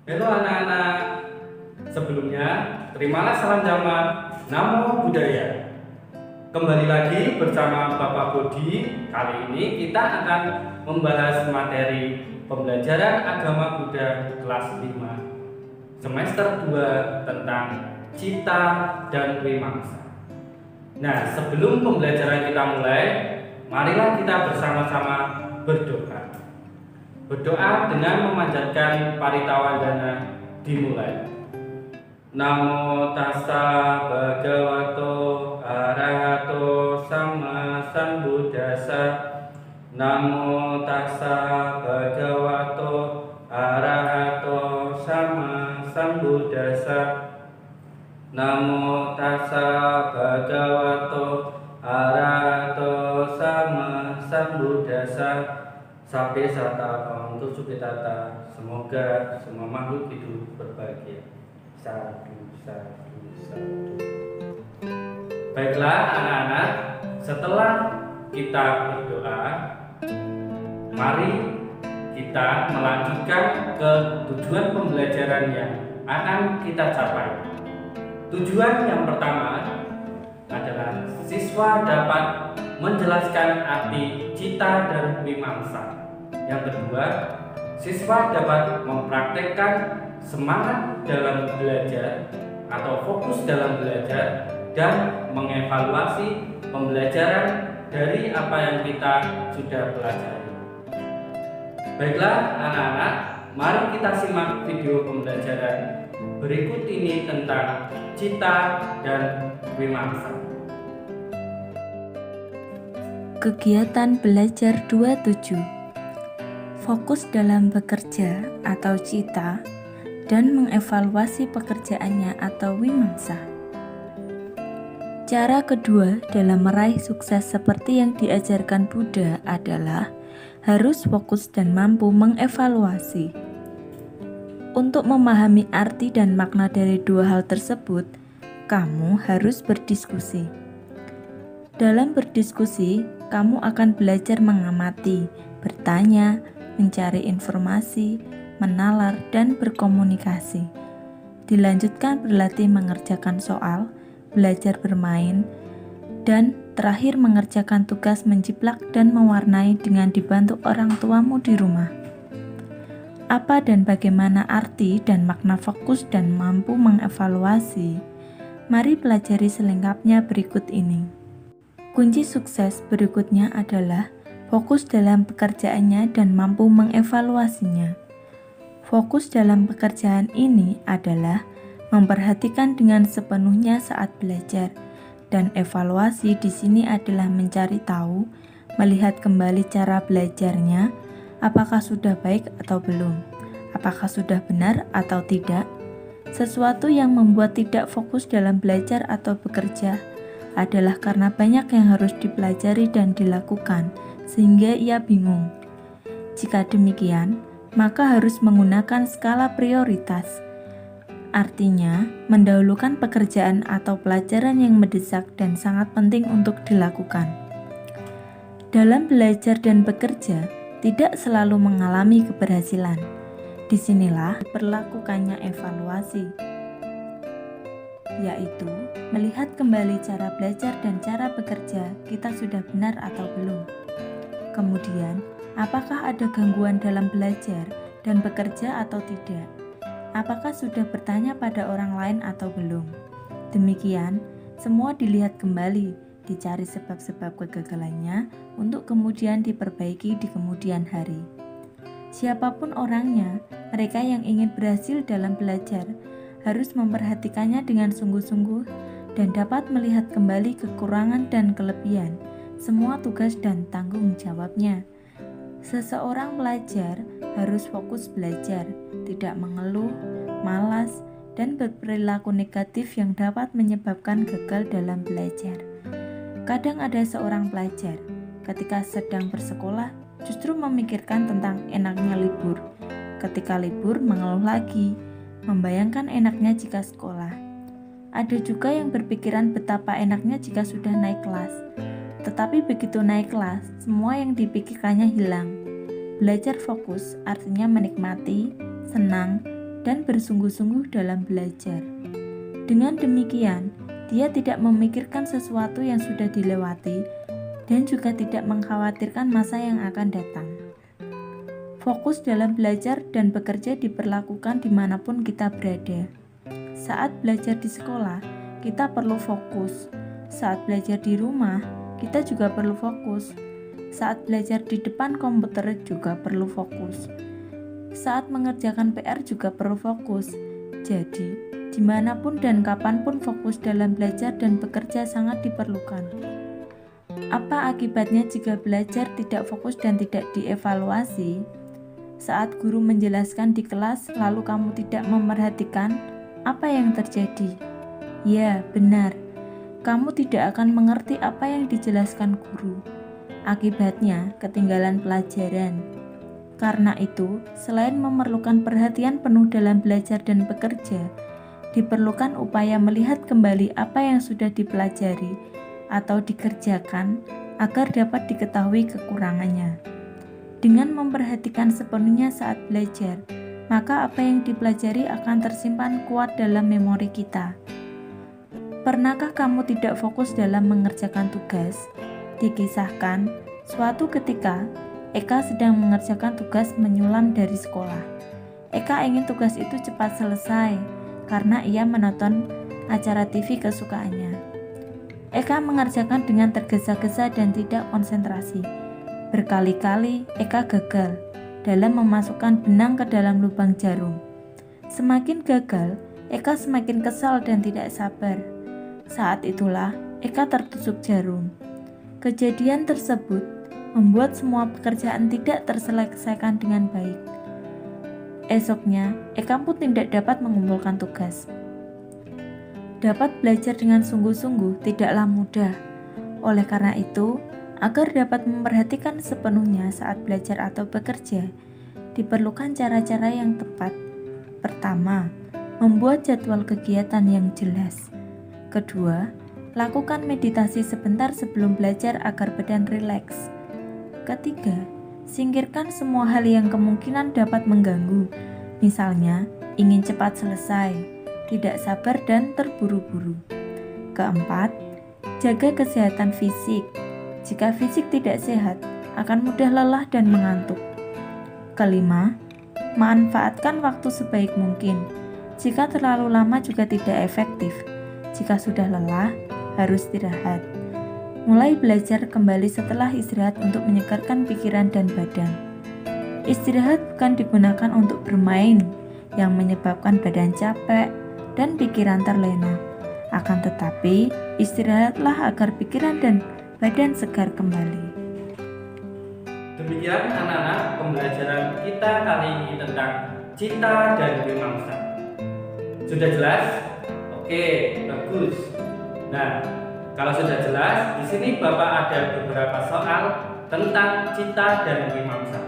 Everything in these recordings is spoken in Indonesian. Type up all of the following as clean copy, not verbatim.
Halo anak-anak, sebelumnya terimalah salam damai, Namo Buddhaya. Kembali lagi bersama Bapak Bodi. Kali ini kita akan membahas materi pembelajaran agama Buddha kelas 5 semester 2 tentang cita dan wimangsa. Nah, sebelum pembelajaran kita mulai, marilah kita bersama-sama berdoa. Berdoa dengan memanjatkan paritawandana dimulai. Namo tassa bhagavato arahato sama sambuddhassa. Namo tassa bhagavato arahato sama sambuddhassa. Namo tassa bhagavato arahato sama sambuddhassa. Sabe sata pawantu sukitata. Semoga semua makhluk hidup berbahagia. Sadu, sadu, sadu. Baiklah anak-anak, setelah kita berdoa, mari kita melanjutkan ke tujuan pembelajaran yang akan kita capai. Tujuan yang pertama adalah siswa dapat menjelaskan arti cita dan wimangsa. Yang kedua, siswa dapat mempraktekkan semangat dalam belajar atau fokus dalam belajar dan mengevaluasi pembelajaran dari apa yang kita sudah pelajari. Baiklah anak-anak, mari kita simak video pembelajaran berikut ini tentang cita dan wimangsa. Kegiatan belajar 27. Fokus dalam bekerja atau cita dan mengevaluasi pekerjaannya atau wimangsa. Cara kedua dalam meraih sukses seperti yang diajarkan Buddha adalah harus fokus dan mampu mengevaluasi. Untuk memahami arti dan makna dari dua hal tersebut, kamu harus berdiskusi. Dalam berdiskusi, kamu akan belajar mengamati, bertanya, mencari informasi, menalar, dan berkomunikasi. Dilanjutkan berlatih mengerjakan soal, belajar bermain, dan terakhir mengerjakan tugas menjiplak dan mewarnai dengan dibantu orang tuamu di rumah. Apa dan bagaimana arti dan makna fokus dan mampu mengevaluasi? Mari pelajari selengkapnya berikut ini. Kunci sukses berikutnya adalah fokus dalam pekerjaannya dan mampu mengevaluasinya. Fokus dalam pekerjaan ini adalah memperhatikan dengan sepenuhnya saat belajar, dan evaluasi di sini adalah mencari tahu, melihat kembali cara belajarnya, apakah sudah baik atau belum, apakah sudah benar atau tidak. Sesuatu yang membuat tidak fokus dalam belajar atau bekerja adalah karena banyak yang harus dipelajari dan dilakukan, sehingga ia bingung. Jika demikian, maka harus menggunakan skala prioritas. Artinya, mendahulukan pekerjaan atau pelajaran yang mendesak dan sangat penting untuk dilakukan. Dalam belajar dan bekerja, tidak selalu mengalami keberhasilan. Disinilah diperlakukannya evaluasi, yaitu melihat kembali cara belajar dan cara bekerja kita sudah benar atau belum. Kemudian, apakah ada gangguan dalam belajar dan bekerja atau tidak? Apakah sudah bertanya pada orang lain atau belum? Demikian, semua dilihat kembali, dicari sebab-sebab kegagalannya untuk kemudian diperbaiki di kemudian hari. Siapapun orangnya, mereka yang ingin berhasil dalam belajar harus memperhatikannya dengan sungguh-sungguh dan dapat melihat kembali kekurangan dan kelebihan semua tugas dan tanggung jawabnya. Seseorang pelajar harus fokus belajar, tidak mengeluh, malas, dan berperilaku negatif yang dapat menyebabkan gagal dalam belajar. Kadang ada seorang pelajar, ketika sedang bersekolah, justru memikirkan tentang enaknya libur. Ketika libur, mengeluh lagi, membayangkan enaknya jika sekolah. Ada juga yang berpikiran betapa enaknya jika sudah naik kelas. Tetapi begitu naik kelas, semua yang dipikirkannya hilang. Belajar fokus artinya menikmati, senang, dan bersungguh-sungguh dalam belajar. Dengan demikian, dia tidak memikirkan sesuatu yang sudah dilewati dan juga tidak mengkhawatirkan masa yang akan datang. Fokus dalam belajar dan bekerja diperlakukan dimanapun kita berada. Saat belajar di sekolah, kita perlu fokus. Saat belajar di rumah, kita juga perlu fokus. Saat belajar di depan komputer juga perlu fokus. Saat mengerjakan PR juga perlu fokus. Jadi, dimanapun dan kapanpun fokus dalam belajar dan bekerja sangat diperlukan. Apa akibatnya jika belajar tidak fokus dan tidak dievaluasi? Saat guru menjelaskan di kelas lalu kamu tidak memerhatikan, apa yang terjadi? Ya, benar. Kamu tidak akan mengerti apa yang dijelaskan guru. Akibatnya, ketinggalan pelajaran. Karena itu, selain memerlukan perhatian penuh dalam belajar dan bekerja, diperlukan upaya melihat kembali apa yang sudah dipelajari atau dikerjakan agar dapat diketahui kekurangannya. Dengan memperhatikan sepenuhnya saat belajar, maka apa yang dipelajari akan tersimpan kuat dalam memori kita. Pernahkah kamu tidak fokus dalam mengerjakan tugas? Dikisahkan, suatu ketika Eka sedang mengerjakan tugas menyulam dari sekolah. Eka ingin tugas itu cepat selesai karena ia menonton acara TV kesukaannya. Eka mengerjakan dengan tergesa-gesa dan tidak konsentrasi. Berkali-kali Eka gagal dalam memasukkan benang ke dalam lubang jarum. Semakin gagal, Eka semakin kesal dan tidak sabar. Saat itulah Eka tertusuk jarum. Kejadian tersebut membuat semua pekerjaan tidak terselesaikan dengan baik. Esoknya, Eka pun tidak dapat mengumpulkan tugas. Dapat belajar dengan sungguh-sungguh tidaklah mudah. Oleh karena itu, agar dapat memperhatikan sepenuhnya saat belajar atau bekerja, diperlukan cara-cara yang tepat. Pertama, membuat jadwal kegiatan yang jelas. Kedua, lakukan meditasi sebentar sebelum belajar agar badan rileks. Ketiga, singkirkan semua hal yang kemungkinan dapat mengganggu, misalnya ingin cepat selesai, tidak sabar dan terburu-buru. Keempat, jaga kesehatan fisik. Jika fisik tidak sehat, akan mudah lelah dan mengantuk. Kelima, manfaatkan waktu sebaik mungkin. Jika terlalu lama juga tidak efektif. Jika sudah lelah, harus istirahat. Mulai belajar kembali setelah istirahat untuk menyegarkan pikiran dan badan. Istirahat bukan digunakan untuk bermain, yang menyebabkan badan capek dan pikiran terlena. Akan tetapi, istirahatlah agar pikiran dan badan segar kembali. Demikian anak-anak pembelajaran kita kali ini tentang cita dan wimamsa. Sudah jelas? Oke, bagus. Nah, kalau sudah jelas, di sini Bapak ada beberapa soal tentang cita dan wimamsa.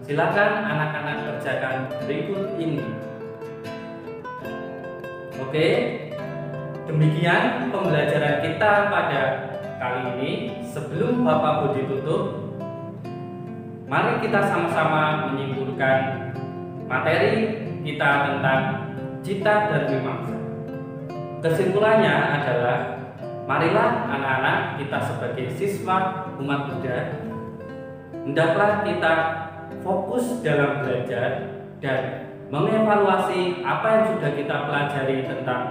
Silakan anak-anak kerjakan berikut ini. Oke, demikian pembelajaran kita pada kali ini. Sebelum Bapak Budi tutup, mari kita sama-sama menyimpulkan materi kita tentang cita dan wimamsa. Kesimpulannya adalah, marilah anak-anak kita sebagai siswa umat Buddha, hendaklah kita fokus dalam belajar dan mengevaluasi apa yang sudah kita pelajari tentang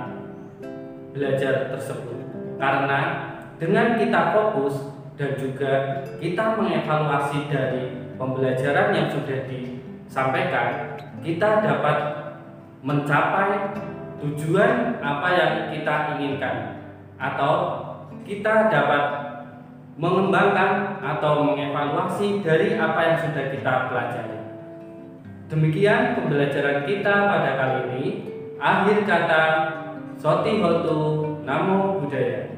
belajar tersebut. Karena dengan kita fokus dan juga kita mengevaluasi dari pembelajaran yang sudah disampaikan, kita dapat mencapai tujuan apa yang kita inginkan, atau kita dapat mengembangkan atau mengevaluasi dari apa yang sudah kita pelajari. Demikian pembelajaran kita pada kali ini. Akhir kata, Soti Hotu, Namo Buddhaya.